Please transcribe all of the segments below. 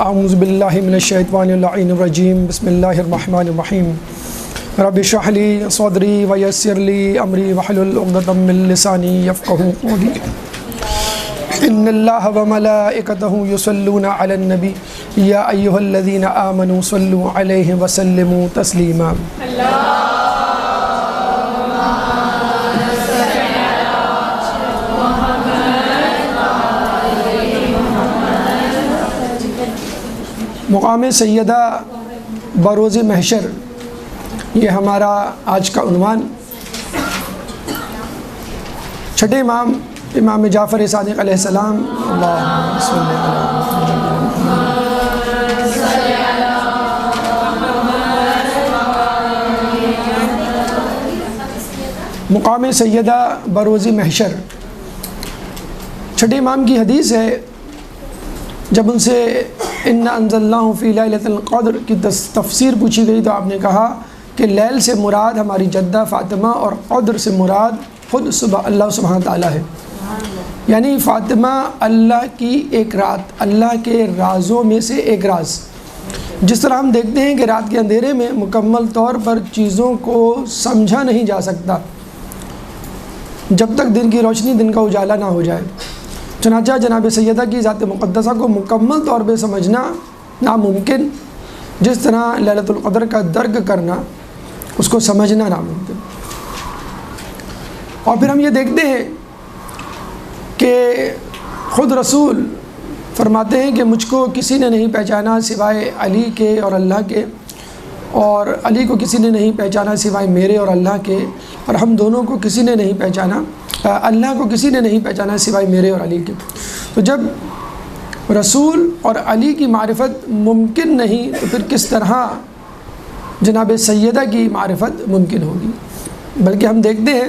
اعوذ باللہ من الشیطان اللعین الرجیم بسم اللہ الرحمن الرحیم رب اشرح لی صدری ویسر لی امری واحلل عقدۃ من لسانی یفقہوا قولی ان اللہ وملائکتہ یصلون علی النبی یا ایھا الذین آمنوا صلوا علیہ وسلموا تسلیما مقام سیدہ بروز محشر، یہ ہمارا آج کا عنوان۔ چھٹے امام امام جعفر صادق علیہ السلام اللہم صلی مقام سیدہ بروز محشر، چھٹے امام کی حدیث ہے، جب ان سے اِنَّا أَنزَلْنَاهُ فِي لَيْلَةِ الْقَدْرِ کی تفسیر پوچھی گئی تو آپ نے کہا کہ لیل سے مراد ہماری جدہ فاطمہ اور قدر سے مراد خود اللہ سبحانہ تعالیٰ ہے، یعنی فاطمہ اللہ کی ایک رات، اللہ کے رازوں میں سے ایک راز۔ جس طرح ہم دیکھتے ہیں کہ رات کے اندھیرے میں مکمل طور پر چیزوں کو سمجھا نہیں جا سکتا جب تک دن کی روشنی، دن کا اجالا نہ ہو جائے، چنانچہ جناب سیدہ کی ذات مقدسہ کو مکمل طور پہ سمجھنا ناممکن، جس طرح لیلۃ القدر کا درک کرنا، اس کو سمجھنا ناممکن۔ اور پھر ہم یہ دیکھتے ہیں کہ خود رسول فرماتے ہیں کہ مجھ کو کسی نے نہیں پہچانا سوائے علی کے اور اللہ کے، اور علی کو کسی نے نہیں پہچانا سوائے میرے اور اللہ کے، اور ہم دونوں کو کسی نے نہیں پہچانا، اللہ کو کسی نے نہیں پہچانا سوائے میرے اور علی کے۔ تو جب رسول اور علی کی معرفت ممکن نہیں تو پھر کس طرح جناب سیدہ کی معرفت ممکن ہوگی؟ بلکہ ہم دیکھتے ہیں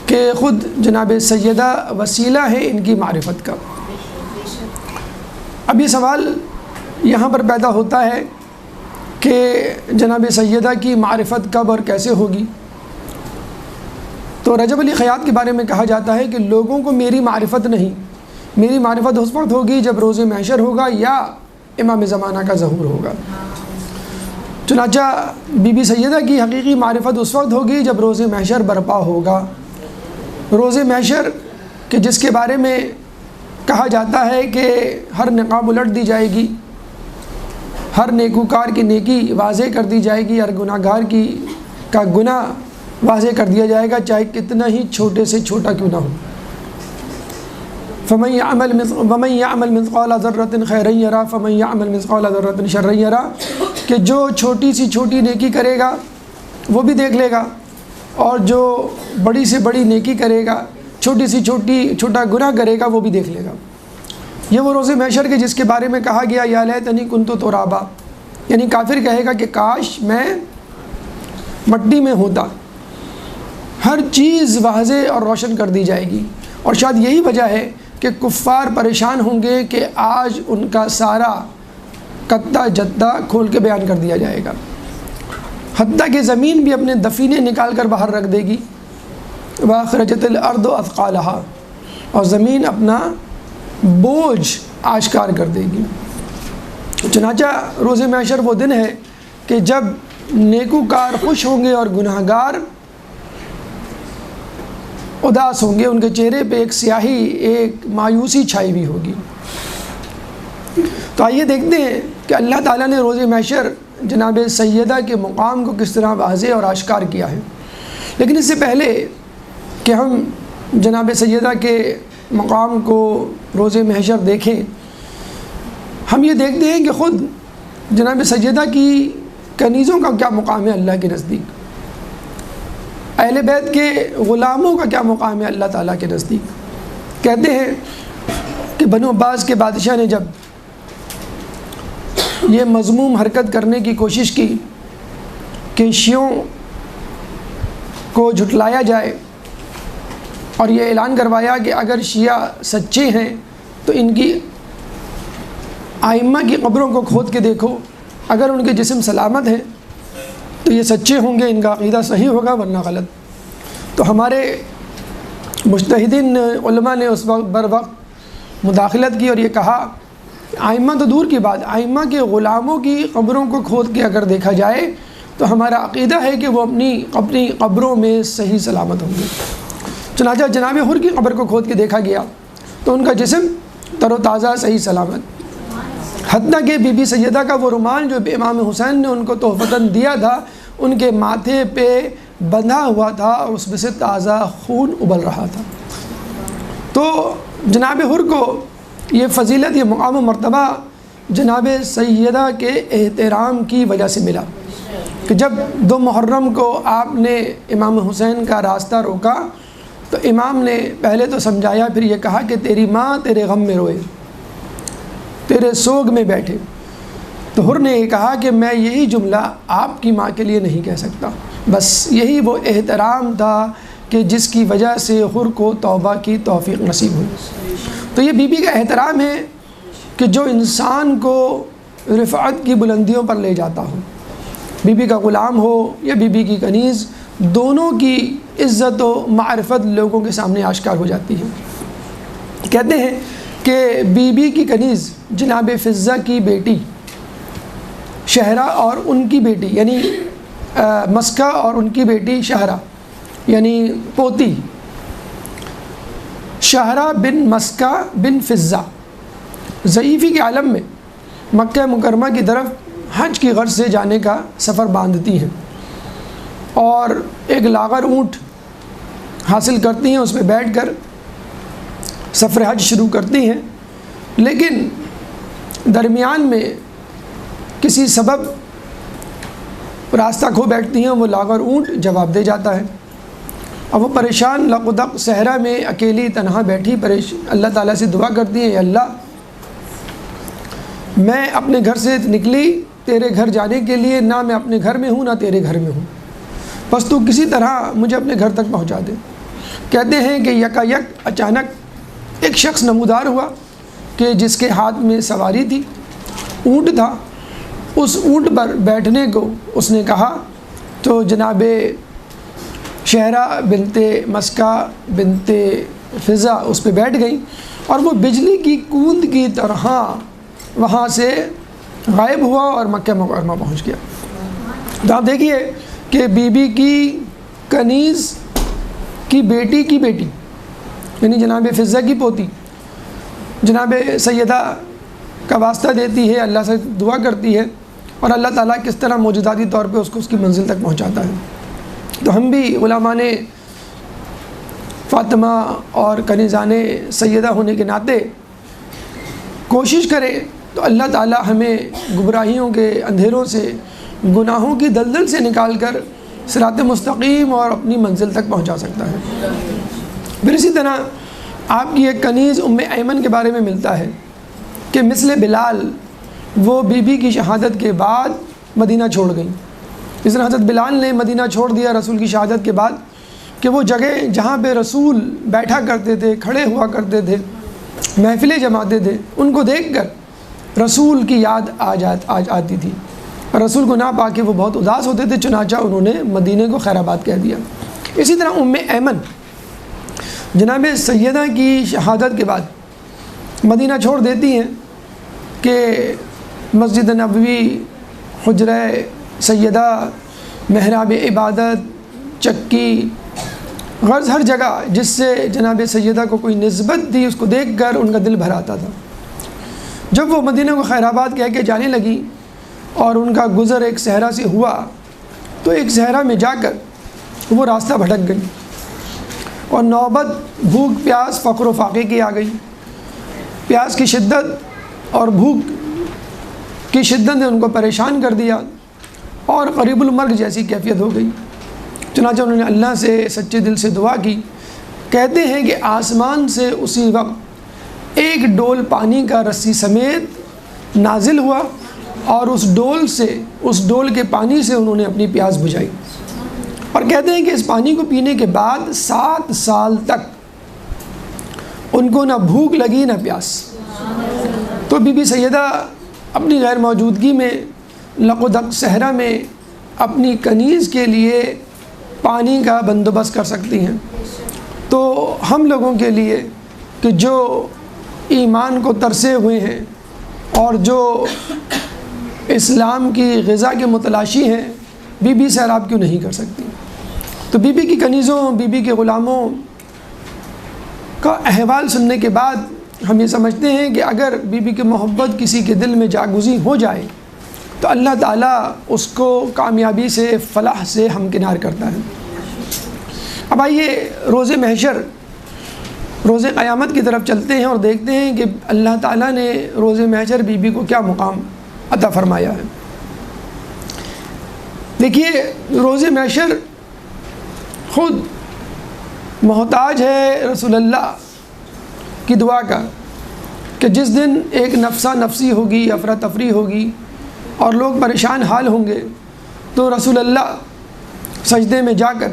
کہ خود جناب سیدہ وسیلہ ہے ان کی معرفت کا۔ اب یہ سوال یہاں پر پیدا ہوتا ہے کہ جناب سیدہ کی معرفت کب اور کیسے ہوگی؟ تو رجب علی خیاط کے بارے میں کہا جاتا ہے کہ لوگوں کو میری معرفت نہیں، میری معرفت اس وقت ہوگی جب روز محشر ہوگا یا امام زمانہ کا ظہور ہوگا۔ چنانچہ بی بی سیدہ کی حقیقی معرفت اس وقت ہوگی جب روز محشر برپا ہوگا۔ روز محشر کہ جس کے بارے میں کہا جاتا ہے کہ ہر نقاب الٹ دی جائے گی، ہر نیکوکار کی نیکی واضح کر دی جائے گی، ہر گناہ گار کا گناہ واضح کر دیا جائے گا، چاہے کتنا ہی چھوٹے سے چھوٹا کیوں نہ ہو۔ فَمَن يَعْمَلْ مِثْقَالَ ذَرَّةٍ خَيْرًا يَرَهُ فَمَن يَعْمَلْ مِثْقَالَ ذَرَّةٍ شَرًّا يَرَهُ، کہ جو چھوٹی سی چھوٹی نیکی کرے گا وہ بھی دیکھ لے گا، اور جو بڑی سے بڑی نیکی کرے گا، چھوٹی سی چھوٹا گناہ کرے گا وہ بھی دیکھ لے گا۔ یہ وہ روز محشر کے جس کے بارے میں کہا گیا یا لیتنی کنت ترابا، یعنی کافر کہے گا کہ کاش میں مٹی میں ہوتا۔ ہر چیز واضح اور روشن کر دی جائے گی، اور شاید یہی وجہ ہے کہ کفار پریشان ہوں گے کہ آج ان کا سارا کتا جدہ کھول کے بیان کر دیا جائے گا، حتیٰ کہ زمین بھی اپنے دفینے نکال کر باہر رکھ دے گی۔ وَأَخْرَجَتِ الْأَرْضُ أَثْقَالَهَا، اور زمین اپنا بوجھ آشکار کر دے گی۔ چنانچہ روز محشر وہ دن ہے کہ جب نیکوکار خوش ہوں گے اور گناہ گار اداس ہوں گے، ان کے چہرے پہ ایک سیاہی، ایک مایوسی چھائی ہوئی ہوگی۔ تو آئیے دیکھتے ہیں کہ اللہ تعالیٰ نے روز محشر جناب سیدہ کے مقام کو کس طرح واضح اور آشکار کیا ہے۔ لیکن اس سے پہلے کہ ہم جناب سیدہ کے مقام کو روز محشر دیکھیں، ہم یہ دیکھتے ہیں کہ خود جناب سیدہ کی کنیزوں کا کیا مقام ہے اللہ کے نزدیک، اہل بیت کے غلاموں کا کیا مقام ہے اللہ تعالیٰ کے نزدیک۔ کہتے ہیں کہ بنو عباس کے بادشاہ نے جب یہ مذموم حرکت کرنے کی کوشش کی کہ شیعوں کو جھٹلایا جائے، اور یہ اعلان کروایا کہ اگر شیعہ سچے ہیں تو ان کی آئمہ کی قبروں کو کھود کے دیکھو، اگر ان کے جسم سلامت ہیں تو یہ سچے ہوں گے، ان کا عقیدہ صحیح ہوگا، ورنہ غلط۔ تو ہمارے مجتہدین علماء نے اس وقت بر وقت مداخلت کی اور یہ کہا ائمہ تو دور کی بات، ائمہ کے غلاموں کی قبروں کو کھود کے اگر دیکھا جائے تو ہمارا عقیدہ ہے کہ وہ اپنی قبروں میں صحیح سلامت ہوں گے۔ چنانچہ جناب حر کی قبر کو کھود کے دیکھا گیا تو ان کا جسم تر و تازہ صحیح سلامت، حتیٰ کہ بی بی سیدہ کا وہ رومال جو امام حسین نے ان کو تحفتاً دیا تھا ان کے ماتھے پہ بندھا ہوا تھا اور اس میں سے تازہ خون ابل رہا تھا۔ تو جناب حر کو یہ فضیلت، یہ مقام و مرتبہ جناب سیدہ کے احترام کی وجہ سے ملا کہ جب 2 محرم کو آپ نے امام حسین کا راستہ روکا تو امام نے پہلے تو سمجھایا، پھر یہ کہا کہ تیری ماں تیرے غم میں روئے، تیرے سوگ میں بیٹھے۔ تو حر نے یہ کہا کہ میں یہی جملہ آپ کی ماں کے لیے نہیں کہہ سکتا، بس یہی وہ احترام تھا کہ جس کی وجہ سے حر کو توبہ کی توفیق نصیب ہوئی۔ تو یہ بی بی کا احترام ہے کہ جو انسان کو رفعت کی بلندیوں پر لے جاتا ہو، بی بی کا غلام ہو یا بی بی کی کنیز، دونوں کی عزت و معرفت لوگوں کے سامنے آشکار ہو جاتی ہے۔ کہتے ہیں کہ بی بی کی کنیز جناب فضہ کی بیٹی شہرہ اور ان کی بیٹی یعنی مسکہ اور ان کی بیٹی شہرہ یعنی پوتی شہرہ بن مسکہ بن فضہ ضعیفی کے عالم میں مکہ مکرمہ کی طرف حج کی غرض سے جانے کا سفر باندھتی ہیں اور ایک لاغر اونٹ حاصل کرتی ہیں، اس پہ بیٹھ کر سفر حج شروع کرتی ہیں، لیکن درمیان میں کسی سبب راستہ کھو بیٹھتی ہیں، وہ لاغر اونٹ جواب دے جاتا ہے۔ اب وہ پریشان لقدق صحرا میں اکیلی تنہا بیٹھی اللہ تعالیٰ سے دعا کرتی ہیں، اے اللہ میں اپنے گھر سے نکلی تیرے گھر جانے کے لیے، نہ میں اپنے گھر میں ہوں نہ تیرے گھر میں ہوں، بس تو کسی طرح مجھے اپنے گھر تک پہنچا دے۔ کہتے ہیں کہ یکایک اچانک ایک شخص نمودار ہوا کہ جس کے ہاتھ میں سواری تھی، اونٹ تھا، اس اونٹ پر بیٹھنے کو اس نے کہا تو جناب شہرہ بنت مسکہ بنت فضہ اس پہ بیٹھ گئی اور وہ بجلی کی کوند کی طرح وہاں سے غائب ہوا اور مکہ مکرمہ پہنچ گیا۔ تو آپ دیکھیے کہ بی بی کی کنیز کی بیٹی یعنی جناب فضہ کی پوتی جناب سیدہ کا واسطہ دیتی ہے، اللہ سے دعا کرتی ہے اور اللہ تعالیٰ کس طرح موجوداتی طور پہ اس کو اس کی منزل تک پہنچاتا ہے۔ تو ہم بھی علماء فاطمہ اور کنیزان سیدہ ہونے کے ناطے کوشش کریں تو اللہ تعالیٰ ہمیں گمراہیوں کے اندھیروں سے، گناہوں کی دلدل سے نکال کر صراط مستقیم اور اپنی منزل تک پہنچا سکتا ہے۔ پھر اسی طرح آپ کی ایک کنیز ام ایمن کے بارے میں ملتا ہے کہ مثل بلال وہ بی بی کی شہادت کے بعد مدینہ چھوڑ گئیں۔ اس طرح حضرت بلال نے مدینہ چھوڑ دیا رسول کی شہادت کے بعد کہ وہ جگہ جہاں پہ رسول بیٹھا کرتے تھے، کھڑے ہوا کرتے تھے، محفلیں جماتے تھے، ان کو دیکھ کر رسول کی یاد آتی تھی، رسول کو نہ پا کے وہ بہت اداس ہوتے تھے، چنانچہ انہوں نے مدینہ کو خیر آباد کہہ دیا۔ اسی طرح ام ایمن جناب سیدہ کی شہادت کے بعد مدینہ چھوڑ دیتی ہیں کہ مسجد نبوی، حجرہ سیدہ، محراب عبادت، چکی، غرض ہر جگہ جس سے جناب سیدہ کو کوئی نسبت تھی اس کو دیکھ کر ان کا دل بھر آتا تھا۔ جب وہ مدینہ کو خیر آباد کہہ کے جانے لگی اور ان کا گزر ایک صحرا سے ہوا تو ایک صحرا میں جا کر وہ راستہ بھٹک گئی اور نوبت بھوک پیاس فقر و فاقے کی آ گئی۔ پیاس کی شدت اور بھوک کی شدت نے ان کو پریشان کر دیا اور قریب المرگ جیسی کیفیت ہو گئی۔ چنانچہ انہوں نے اللہ سے سچے دل سے دعا کی۔ کہتے ہیں کہ آسمان سے اسی وقت ایک ڈول پانی کا رسی سمیت نازل ہوا اور اس ڈول کے پانی سے انہوں نے اپنی پیاس بجھائی، اور کہتے ہیں کہ اس پانی کو پینے کے بعد 7 سال تک ان کو نہ بھوک لگی نہ پیاس۔ تو بی بی سیدہ اپنی غیر موجودگی میں لقدق صحرا میں اپنی کنیز کے لیے پانی کا بندوبست کر سکتی ہیں۔ تو ہم لوگوں کے لیے کہ جو ایمان کو ترسے ہوئے ہیں، اور جو اسلام کی غذا کے متلاشی ہیں، بی بی سیراب کیوں نہیں کر سکتی؟ تو بی بی کی کنیزوں، بی بی کے غلاموں کا احوال سننے کے بعد ہم یہ سمجھتے ہیں کہ اگر بی بی کی محبت کسی کے دل میں جاگزی ہو جائے تو اللہ تعالیٰ اس کو کامیابی سے، فلاح سے ہمکنار کرتا ہے۔ اب آئیے روز محشر، روز قیامت کی طرف چلتے ہیں اور دیکھتے ہیں کہ اللہ تعالیٰ نے روز محشر بی بی کو کیا مقام عطا فرمایا ہے۔ دیکھیے، روز محشر خود محتاج ہے رسول اللہ کی دعا کا کہ جس دن ایک نفسہ نفسی ہوگی، افراتفری ہوگی اور لوگ پریشان حال ہوں گے، تو رسول اللہ سجدے میں جا کر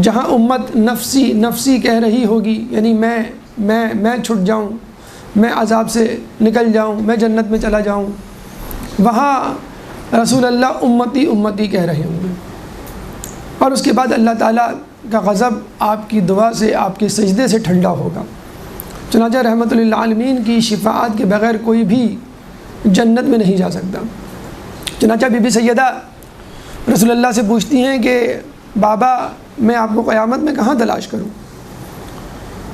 جہاں امت نفسی نفسی کہہ رہی ہوگی، یعنی میں چھٹ جاؤں، میں عذاب سے نکل جاؤں، میں جنت میں چلا جاؤں، وہاں رسول اللہ امتی امتی کہہ رہے ہوں گے، اور اس کے بعد اللہ تعالیٰ کا غضب آپ کی دعا سے، آپ کے سجدے سے ٹھنڈا ہوگا۔ چنانچہ رحمت للعالمین کی شفاعت کے بغیر کوئی بھی جنت میں نہیں جا سکتا۔ چنانچہ بی بی سیدہ رسول اللہ سے پوچھتی ہیں کہ بابا، میں آپ کو قیامت میں کہاں تلاش کروں؟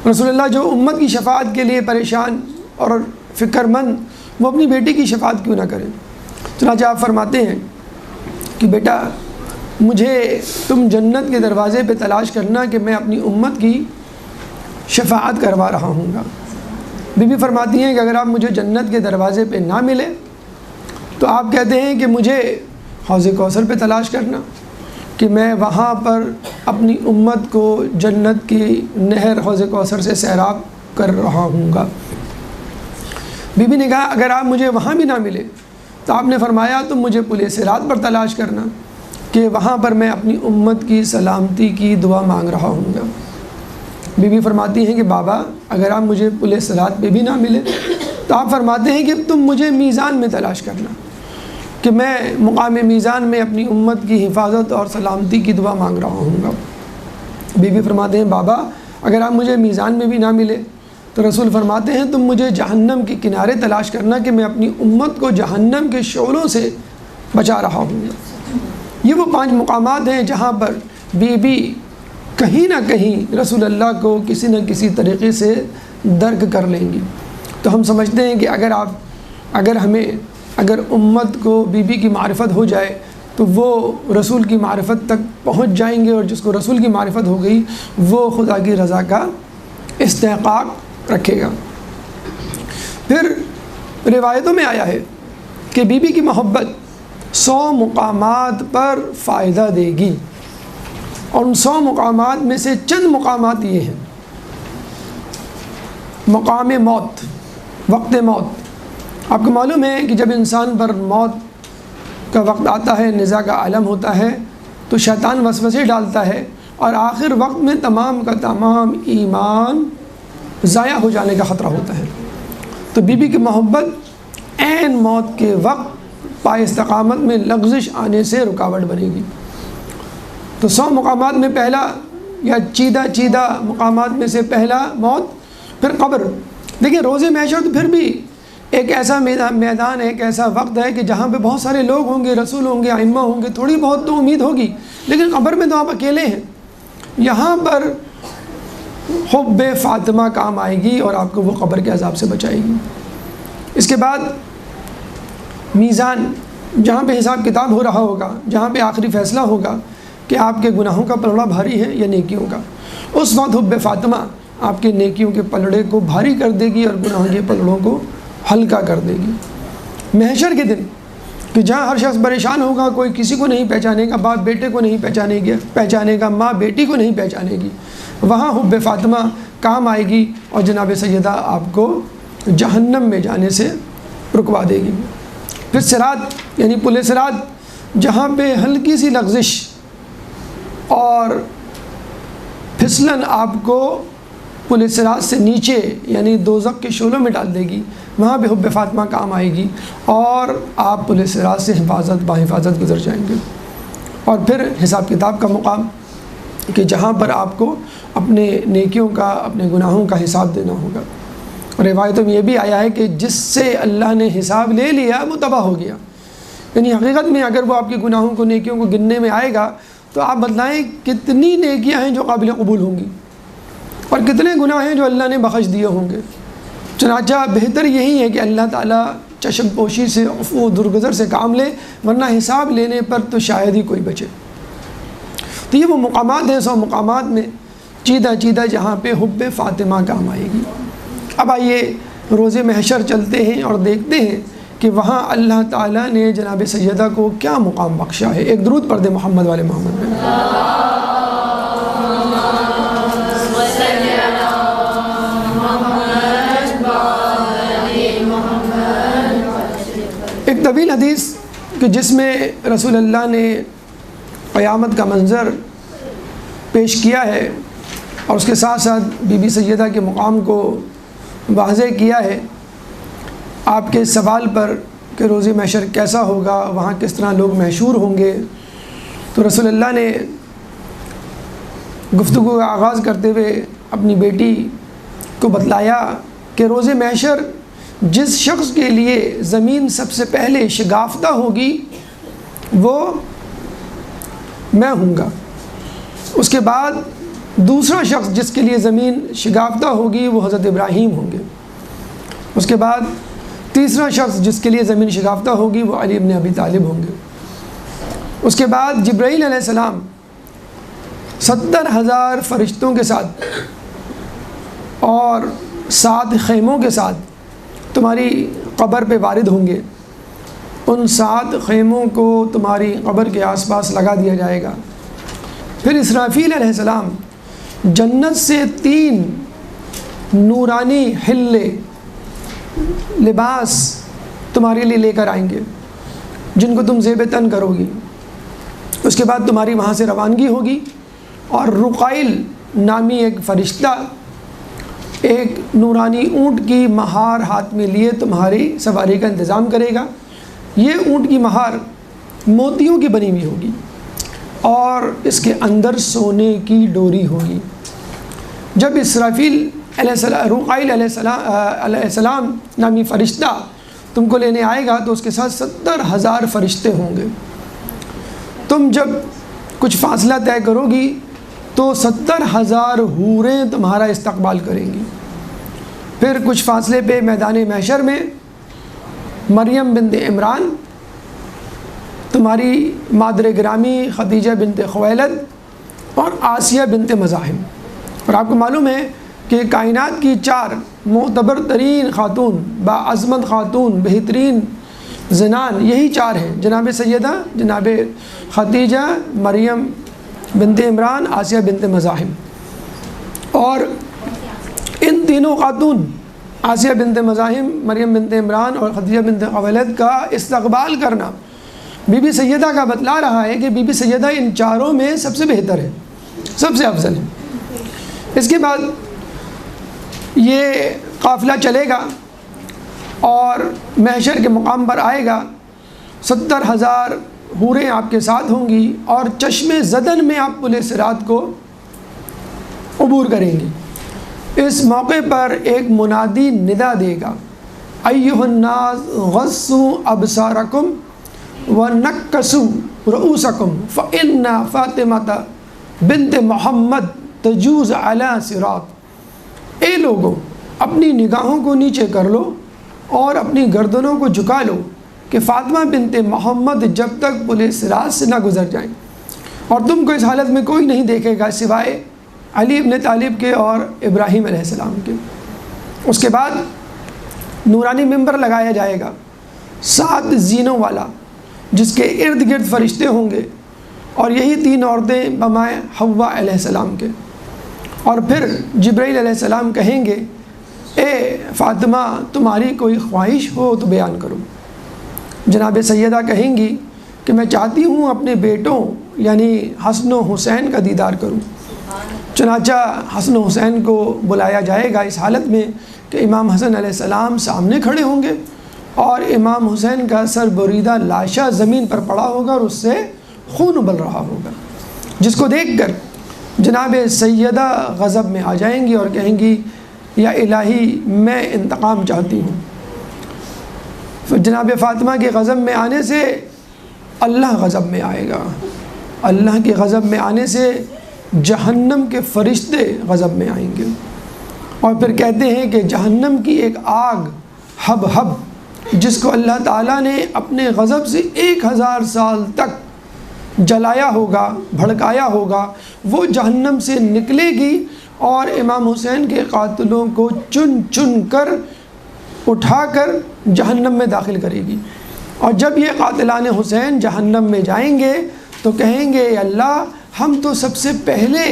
رسول اللہ جو امت کی شفاعت کے لیے پریشان اور فکر مند، وہ اپنی بیٹی کی شفاعت کیوں نہ کریں؟ چنانچہ آپ فرماتے ہیں کہ بیٹا، مجھے تم جنت کے دروازے پہ تلاش کرنا کہ میں اپنی امت کی شفاعت کروا رہا ہوں گا۔ بی بی فرماتی ہیں کہ اگر آپ مجھے جنت کے دروازے پہ نہ ملے تو آپ کہتے ہیں کہ مجھے حوض کوثر پہ تلاش کرنا کہ میں وہاں پر اپنی امت کو جنت کی نہر حوض کوثر سے سیراب کر رہا ہوں گا۔ بی بی نے کہا اگر آپ مجھے وہاں بھی نہ ملے تو آپ نے فرمایا تم مجھے پل صراط پر تلاش کرنا کہ وہاں پر میں اپنی امت کی سلامتی کی دعا مانگ رہا ہوں گا۔ بی بی فرماتی ہیں کہ بابا، اگر آپ مجھے پل صراط پہ بھی نہ ملے تو آپ فرماتے ہیں کہ تم مجھے میزان میں تلاش کرنا کہ میں مقام میزان میں اپنی امت کی حفاظت اور سلامتی کی دعا مانگ رہا ہوں گا۔ بی بی فرماتے ہیں بابا، اگر آپ مجھے میزان میں بھی نہ ملے تو رسول فرماتے ہیں تم مجھے جہنم کے کنارے تلاش کرنا کہ میں اپنی امت کو جہنم کے شعلوں سے بچا رہا ہوں گا۔ یہ وہ 5 مقامات ہیں جہاں پر بی بی کہیں نہ کہیں رسول اللہ کو کسی نہ کسی طریقے سے درک کر لیں گی۔ تو ہم سمجھتے ہیں کہ اگر امت کو بی بی کی معرفت ہو جائے تو وہ رسول کی معرفت تک پہنچ جائیں گے، اور جس کو رسول کی معرفت ہو گئی وہ خدا کی رضا کا استحقاق رکھے گا۔ پھر روایتوں میں آیا ہے کہ بی بی کی محبت 100 مقامات پر فائدہ دے گی، اور ان 100 مقامات میں سے چند مقامات یہ ہیں۔ مقام موت، وقت موت۔ آپ کو معلوم ہے کہ جب انسان پر موت کا وقت آتا ہے، نزاع کا عالم ہوتا ہے، تو شیطان وسوسے ڈالتا ہے، اور آخر وقت میں تمام کا تمام ایمان ضائع ہو جانے کا خطرہ ہوتا ہے۔ تو بی بی کی محبت عین موت کے وقت پائے استقامت میں لغزش آنے سے رکاوٹ بنے گی۔ تو 100 مقامات میں پہلا یا چیدہ مقامات میں سے پہلا موت، پھر قبر۔ دیکھیں روز محشر تو پھر بھی ایک ایسا میدان ہے، ایک ایسا وقت ہے کہ جہاں پہ بہت سارے لوگ ہوں گے، رسول ہوں گے، ائمہ ہوں گے، تھوڑی بہت تو امید ہوگی، لیکن قبر میں تو آپ اکیلے ہیں۔ یہاں پر حب فاطمہ کام آئے گی اور آپ کو وہ قبر کے عذاب سے بچائے گی۔ اس کے بعد میزان، جہاں پہ حساب کتاب ہو رہا ہوگا، جہاں پہ آخری فیصلہ ہوگا کہ آپ کے گناہوں کا پلڑا بھاری ہے یا نیکیوں کا، اس وقت حب فاطمہ آپ کے نیکیوں کے پلڑے کو بھاری کر دے گی اور گناہوں کے پلڑوں کو ہلکا کر دے گی۔ محشر کے دن کہ جہاں ہر شخص پریشان ہوگا، کوئی کسی کو نہیں پہچانے گا، باپ بیٹے کو نہیں پہچانے گا، ماں بیٹی کو نہیں پہچانے گی، وہاں حب فاطمہ کام آئے گی اور جناب سیدہ آپ کو جہنم میں جانے سے رکوا دے گی۔ پھر صراط یعنی پل صراط، جہاں پہ ہلکی سی لغزش اور پھسلن آپ کو پل صراط سے نیچے یعنی دوزخ کے شعلوں میں ڈال دے گی، وہاں پہ حب فاطمہ کام آئے گی اور آپ پل صراط سے بحفاظت گزر جائیں گے۔ اور پھر حساب کتاب کا مقام کہ جہاں پر آپ کو اپنے نیکیوں کا، اپنے گناہوں کا حساب دینا ہوگا۔ روایتوں میں یہ بھی آیا ہے کہ جس سے اللہ نے حساب لے لیا وہ تباہ ہو گیا. یعنی حقیقت میں اگر وہ آپ کے گناہوں کو نیکیوں کو گننے میں آئے گا تو آپ بتلائیں کتنی نیکیاں ہیں جو قابل قبول ہوں گی اور کتنے گناہ ہیں جو اللہ نے بخش دیے ہوں گے. چنانچہ بہتر یہی ہے کہ اللہ تعالیٰ چشم پوشی سے عفو و درگزر سے کام لے، ورنہ حساب لینے پر تو شاید ہی کوئی بچے. تو یہ وہ مقامات ہیں 100 مقامات میں چیدہ چیدہ جہاں پہ حب فاطمہ کام آئے گی. اب آئیے روز محشر چلتے ہیں اور دیکھتے ہیں کہ وہاں اللہ تعالیٰ نے جناب سیدہ کو کیا مقام بخشا ہے. ایک درود پڑھ دے محمد والے محمد میں. ایک طویل حدیث کہ جس میں رسول اللہ نے قیامت کا منظر پیش کیا ہے اور اس کے ساتھ ساتھ بی بی سیدہ کے مقام کو واضح کیا ہے. آپ کے سوال پر کہ روز محشر کیسا ہوگا، وہاں کس طرح لوگ محشور ہوں گے، تو رسول اللہ نے گفتگو کا آغاز کرتے ہوئے اپنی بیٹی کو بتلایا کہ روز محشر جس شخص کے لیے زمین سب سے پہلے شگافتہ ہوگی وہ میں ہوں گا. اس کے بعد دوسرا شخص جس کے لیے زمین شگافتہ ہوگی وہ حضرت ابراہیم ہوں گے. اس کے بعد تیسرا شخص جس کے لیے زمین شگافتہ ہوگی وہ علی ابن ابی طالب ہوں گے. اس کے بعد جبرائیل علیہ السلام 70,000 فرشتوں کے ساتھ اور 7 خیموں کے ساتھ تمہاری قبر پہ وارد ہوں گے. ان 7 خیموں کو تمہاری قبر کے آس پاس لگا دیا جائے گا. پھر اسرافیل علیہ السلام جنت سے 3 نورانی حلے لباس تمہارے لیے لے کر آئیں گے جن کو تم زیب تن کرو گی. اس کے بعد تمہاری وہاں سے روانگی ہوگی اور رقائل نامی ایک فرشتہ ایک نورانی اونٹ کی مہار ہاتھ میں لیے تمہاری سواری کا انتظام کرے گا. یہ اونٹ کی مہار موتیوں کی بنی ہوئی ہوگی اور اس کے اندر سونے کی ڈوری ہوگی. جب اسرافیل علیہ السلام رقائل علیہ السلام نامی فرشتہ تم کو لینے آئے گا تو اس کے ساتھ 70,000 فرشتے ہوں گے. تم جب کچھ فاصلہ طے کرو گی تو 70,000 حوریں تمہارا استقبال کریں گی. پھر کچھ فاصلے پہ میدان محشر میں مریم بنت عمران تمہاری مادر گرامی خدیجہ بنت خویلد اور آسیہ بنت مزاحم. اور آپ کو معلوم ہے کہ کائنات کی 4 معتبر ترین خاتون، باعظمت خاتون، بہترین زنان یہی 4 ہیں، جناب سیدہ، جناب خدیجہ، مریم بنت عمران، آسیہ بنت مزاحم. اور ان تینوں خاتون آسیہ بنت مزاحم، مریم بنت عمران اور خدیجہ بنت خویلد کا استقبال کرنا بی بی سیدہ کا بتلا رہا ہے کہ بی بی سیدہ ان 4 میں سب سے بہتر ہے، سب سے افضل ہے. اس کے بعد یہ قافلہ چلے گا اور محشر کے مقام پر آئے گا. 70,000 حوریں آپ کے ساتھ ہوں گی اور چشم زدن میں آپ پل صراط کو عبور کریں گی. اس موقع پر ایک منادی ندا دے گا، ایھا الناس غضوا ابصارکم ونکسوا رؤوسکم فإن فاطمہ بنت محمد تجوز علی صراط. اے لوگو، اپنی نگاہوں کو نیچے کر لو اور اپنی گردنوں کو جھکا لو کہ فاطمہ بنت محمد جب تک پل صراط سے نہ گزر جائیں، اور تم کو اس حالت میں کوئی نہیں دیکھے گا سوائے علی ابن طالب کے اور ابراہیم علیہ السلام کے. اس کے بعد نورانی ممبر لگایا جائے گا 7 زینوں والا جس کے ارد گرد فرشتے ہوں گے اور یہی 3 عورتیں بمائے حوا علیہ السلام کے. اور پھر جبرائیل علیہ السلام کہیں گے، اے فاطمہ تمہاری کوئی خواہش ہو تو بیان کرو. جناب سیدہ کہیں گی کہ میں چاہتی ہوں اپنے بیٹوں یعنی حسن و حسین کا دیدار کروں. چنانچہ حسن و حسین کو بلایا جائے گا اس حالت میں کہ امام حسن علیہ السلام سامنے کھڑے ہوں گے اور امام حسین کا سر بریدہ لاشا زمین پر پڑا ہوگا اور اس سے خون ابل رہا ہوگا، جس کو دیکھ کر جناب سیدہ غضب میں آ جائیں گی اور کہیں گی یا الہی میں انتقام چاہتی ہوں۔ پھر جناب فاطمہ کے غضب میں آنے سے اللہ غضب میں آئے گا، اللہ کے غضب میں آنے سے جہنم کے فرشتے غضب میں آئیں گے، اور پھر کہتے ہیں کہ جہنم کی ایک آگ ہب ہب جس کو اللہ تعالیٰ نے اپنے غضب سے 1000 سال تک جلایا ہوگا، بھڑکایا ہوگا، وہ جہنم سے نکلے گی اور امام حسین کے قاتلوں کو چن چن کر اٹھا کر جہنم میں داخل کرے گی۔ اور جب یہ قاتلان حسین جہنم میں جائیں گے تو کہیں گے اے اللہ ہم تو سب سے پہلے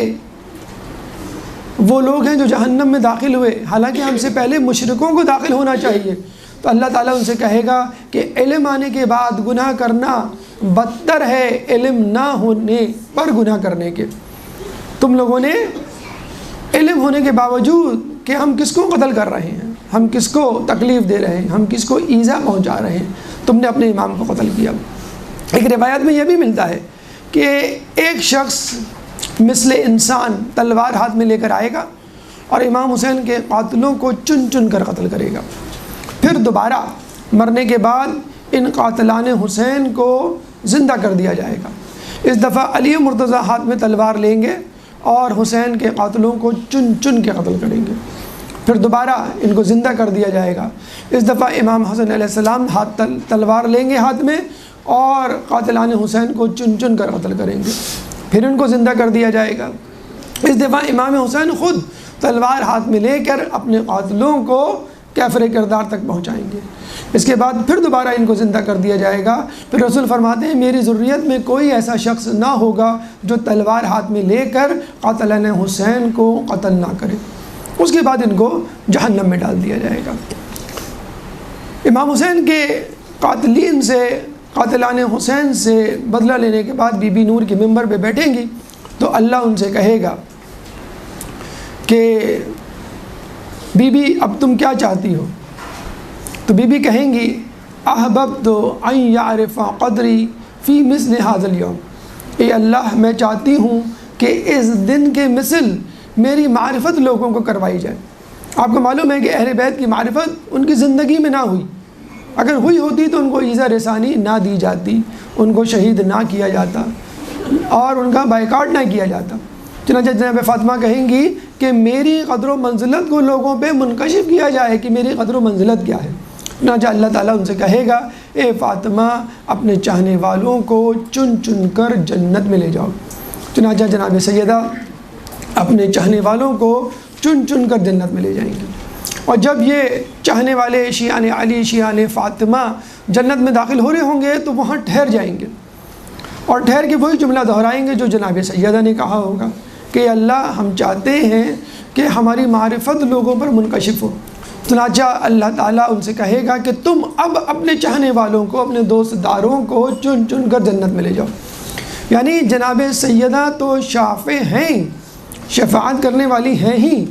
وہ لوگ ہیں جو جہنم میں داخل ہوئے، حالانکہ ہم سے پہلے مشرکوں کو داخل ہونا چاہیے۔ تو اللہ تعالیٰ ان سے کہے گا کہ علم آنے کے بعد گناہ کرنا بدتر ہے علم نہ ہونے پر گناہ کرنے کے۔ تم لوگوں نے علم ہونے کے باوجود کہ ہم کس کو قتل کر رہے ہیں، ہم کس کو تکلیف دے رہے ہیں، ہم کس کو ایذا پہنچا رہے ہیں، تم نے اپنے امام کو قتل کیا۔ ایک روایت میں یہ بھی ملتا ہے کہ ایک شخص مثل انسان تلوار ہاتھ میں لے کر آئے گا اور امام حسین کے قاتلوں کو چن چن کر قتل کرے گا۔ پھر دوبارہ مرنے کے بعد ان قاتلان حسین کو زندہ کر دیا جائے گا۔ اس دفعہ علی مرتضیٰ ہاتھ میں تلوار لیں گے اور حسین کے قاتلوں کو چن چن کے قتل کریں گے۔ پھر دوبارہ ان کو زندہ کر دیا جائے گا۔ اس دفعہ امام حسن علیہ السلام تلوار لیں گے ہاتھ میں اور قاتلان حسین کو چن چن کر قتل کریں گے۔ پھر ان کو زندہ کر دیا جائے گا۔ اس دفعہ امام حسین خود تلوار ہاتھ میں لے کر اپنے قاتلوں کو کیفر کردار تک پہنچائیں گے۔ اس کے بعد پھر دوبارہ ان کو زندہ کر دیا جائے گا۔ پھر رسول فرماتے ہیں میری ذریت میں کوئی ایسا شخص نہ ہوگا جو تلوار ہاتھ میں لے کر قاتلان حسین کو قتل نہ کرے۔ اس کے بعد ان کو جہنم میں ڈال دیا جائے گا۔ امام حسین کے قاتلین سے، قاتلان حسین سے بدلہ لینے کے بعد بی بی نور کے ممبر پہ بیٹھیں گی تو اللہ ان سے کہے گا کہ بی بی اب تم کیا چاہتی ہو؟ تو بی بی کہیں گی احببت ان یعرف قدری فی مثل ھذا اليوم، اے اللہ میں چاہتی ہوں کہ اس دن کے مثل میری معرفت لوگوں کو کروائی جائے۔ آپ کو معلوم ہے کہ اہل بیت کی معرفت ان کی زندگی میں نہ ہوئی، اگر ہوئی ہوتی تو ان کو ایذا رسانی نہ دی جاتی، ان کو شہید نہ کیا جاتا اور ان کا بائیکاٹ نہ کیا جاتا۔ چنانچہ جناب فاطمہ کہیں گی کہ میری قدر و منزلت کو لوگوں پہ منکشف کیا جائے کہ میری قدر و منزلت کیا ہے۔ چنانچہ اللہ تعالیٰ ان سے کہے گا اے فاطمہ اپنے چاہنے والوں کو چن چن کر جنت میں لے جاؤ۔ چنانچہ جناب سیدہ اپنے چاہنے والوں کو چن چن کر جنت میں لے جائیں گے، اور جب یہ چاہنے والے شیعان علی، شیعان فاطمہ جنت میں داخل ہو رہے ہوں گے تو وہاں ٹھہر جائیں گے اور ٹھہر کے وہی جملہ دہرائیں گے جو جناب سیدہ نے کہا ہوگا کہ اللہ ہم چاہتے ہیں کہ ہماری معرفت لوگوں پر منکشف ہو۔ چنانچہ اللہ تعالیٰ ان سے کہے گا کہ تم اب اپنے چاہنے والوں کو، اپنے دوست داروں کو چن چن کر جنت میں لے جاؤ۔ یعنی جناب سیدہ تو شافع ہیں، شفاعت کرنے والی ہیں ہی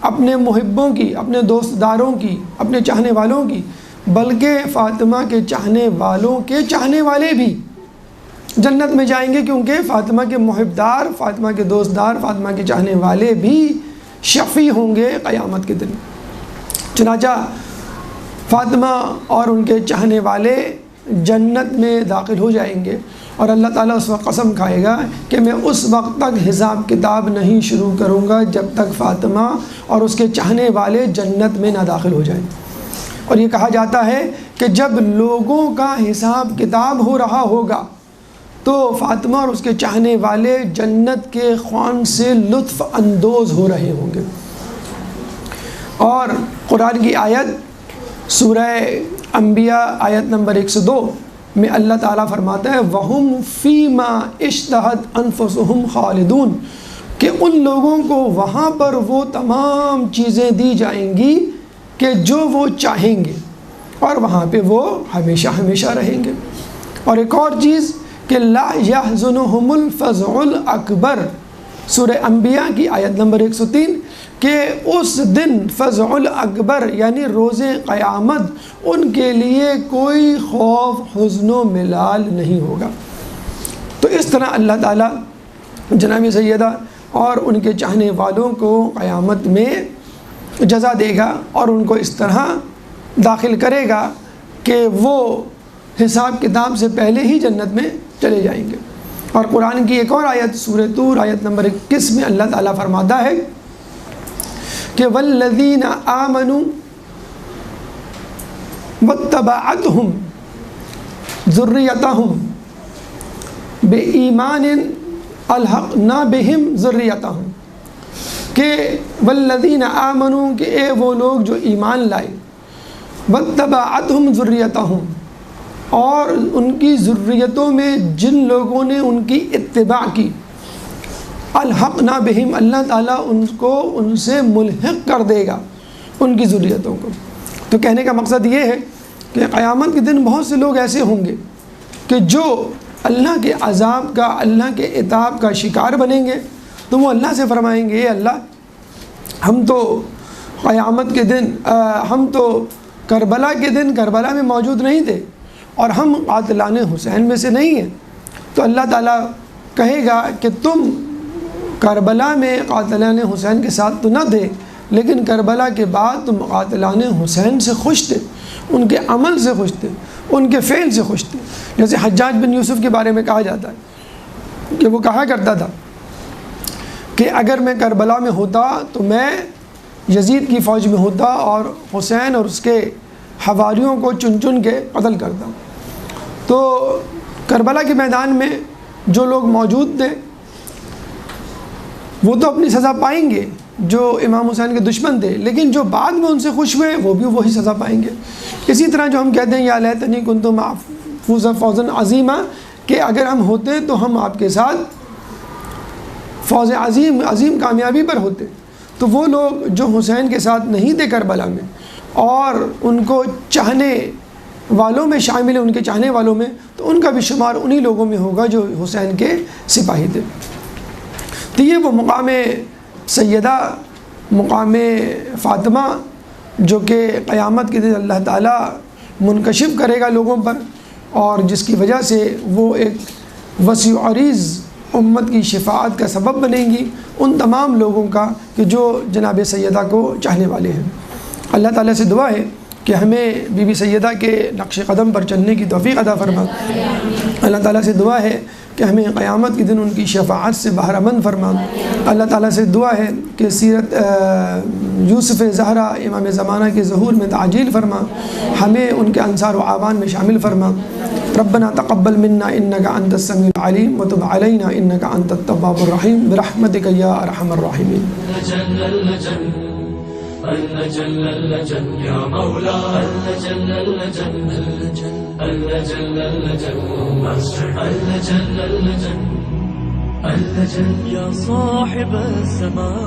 اپنے محبوں کی، اپنے دوست داروں کی، اپنے چاہنے والوں کی، بلکہ فاطمہ کے چاہنے والوں کے چاہنے والے بھی جنت میں جائیں گے، کیونکہ فاطمہ کے محبدار، فاطمہ کے دوست دار، فاطمہ کے چاہنے والے بھی شفیع ہوں گے قیامت کے دن۔ چنانچہ فاطمہ اور ان کے چاہنے والے جنت میں داخل ہو جائیں گے، اور اللہ تعالیٰ اس وقت قسم کھائے گا کہ میں اس وقت تک حساب کتاب نہیں شروع کروں گا جب تک فاطمہ اور اس کے چاہنے والے جنت میں نہ داخل ہو جائیں۔ اور یہ کہا جاتا ہے کہ جب لوگوں کا حساب کتاب ہو رہا ہوگا تو فاطمہ اور اس کے چاہنے والے جنت کے خوان سے لطف اندوز ہو رہے ہوں گے۔ اور قرآن کی آیت سورہ انبیاء آیت نمبر 102 میں اللہ تعالیٰ فرماتا ہے وَهُمْ فِي مَا اشْتَهَتْ أَنفُسُهُمْ خَالِدُونَ، کہ ان لوگوں کو وہاں پر وہ تمام چیزیں دی جائیں گی کہ جو وہ چاہیں گے، اور وہاں پہ وہ ہمیشہ ہمیشہ رہیں گے۔ اور ایک اور چیز کہ لا يحزنهم الفزع الاکبر، سورہ انبیاء کی آیت نمبر 103، کہ اس دن فزع الاکبر یعنی روز قیامت ان کے لیے کوئی خوف، حزن و ملال نہیں ہوگا۔ تو اس طرح اللہ تعالیٰ جناب سیدہ اور ان کے چاہنے والوں کو قیامت میں جزا دے گا اور ان کو اس طرح داخل کرے گا کہ وہ حساب کتاب سے پہلے ہی جنت میں چلے جائیں گے۔ اور قرآن کی ایک اور آیت سورہ طور آیت نمبر 21 میں اللہ تعالیٰ فرماتا ہے کہ والذین آمنوا واتبعتہم ذریتہم بإیمان الحقنا بہم ذریتہم، کہ والذین آمنوا کہ اے وہ لوگ جو ایمان لائے، واتبعتہم ذریتہم اور ان کی ذریتوں میں جن لوگوں نے ان کی اتباع کی، الحقنا بہم اللہ تعالیٰ ان سے ملحق کر دے گا ان کی ذریتوں کو۔ تو کہنے کا مقصد یہ ہے کہ قیامت کے دن بہت سے لوگ ایسے ہوں گے کہ جو اللہ کے عذاب کا، اللہ کے عتاب کا شکار بنیں گے، تو وہ اللہ سے فرمائیں گے اے اللہ ہم تو قیامت کے دن ہم تو کربلا کے دن کربلا میں موجود نہیں تھے اور ہم قاتلان حسین میں سے نہیں ہیں۔ تو اللہ تعالیٰ کہے گا کہ تم کربلا میں قاتلان حسین کے ساتھ تو نہ تھے، لیکن کربلا کے بعد تم قاتلان حسین سے خوش تھے، ان کے عمل سے خوش تھے، ان کے فعل سے خوش تھے۔ جیسے حجاج بن یوسف کے بارے میں کہا جاتا ہے کہ وہ کہا کرتا تھا کہ اگر میں کربلا میں ہوتا تو میں یزید کی فوج میں ہوتا اور حسین اور اس کے حواریوں کو چن چن کے قتل کرتا۔ تو کربلا کے میدان میں جو لوگ موجود تھے وہ تو اپنی سزا پائیں گے جو امام حسین کے دشمن تھے، لیکن جو بعد میں ان سے خوش ہوئے وہ بھی وہی سزا پائیں گے۔ اسی طرح جو ہم کہتے ہیں یا لیتنی کنت معهم فوزا عظیما، کہ اگر ہم ہوتے تو ہم آپ کے ساتھ فوز عظیم کامیابی پر ہوتے۔ تو وہ لوگ جو حسین کے ساتھ نہیں تھے کربلا میں اور ان کو چاہنے والوں میں شامل ہیں، ان کے چاہنے والوں میں، تو ان کا بھی شمار انہی لوگوں میں ہوگا جو حسین کے سپاہی تھے۔ تو یہ وہ مقام سیدہ، مقام فاطمہ جو کہ قیامت کے دن اللہ تعالیٰ منکشف کرے گا لوگوں پر، اور جس کی وجہ سے وہ ایک وسیع عریض امت کی شفاعت کا سبب بنیں گی ان تمام لوگوں کا کہ جو جناب سیدہ کو چاہنے والے ہیں۔ اللہ تعالیٰ سے دعا ہے کہ ہمیں بی بی سیدہ کے نقش قدم پر چلنے کی توفیق عطا فرما۔ اللہ تعالیٰ سے دعا ہے کہ ہمیں قیامت کے دن ان کی شفاعت سے بہرہ مند فرما۔ اللہ تعالیٰ سے دعا ہے کہ سیرت یوسف زہرا امام زمانہ کے ظہور میں تعجیل فرما، ہمیں ان کے انصار و اعوان میں شامل فرما۔ ربنا تقبل منا انك انت السميع العليم وتب علينا انك انت التواب الرحيم برحمتك يا ارحم الراحمين۔ اللجن اللجن يا مولا اللجن اللجن اللجن اللجن اللجن اللجن يا صاحب السماء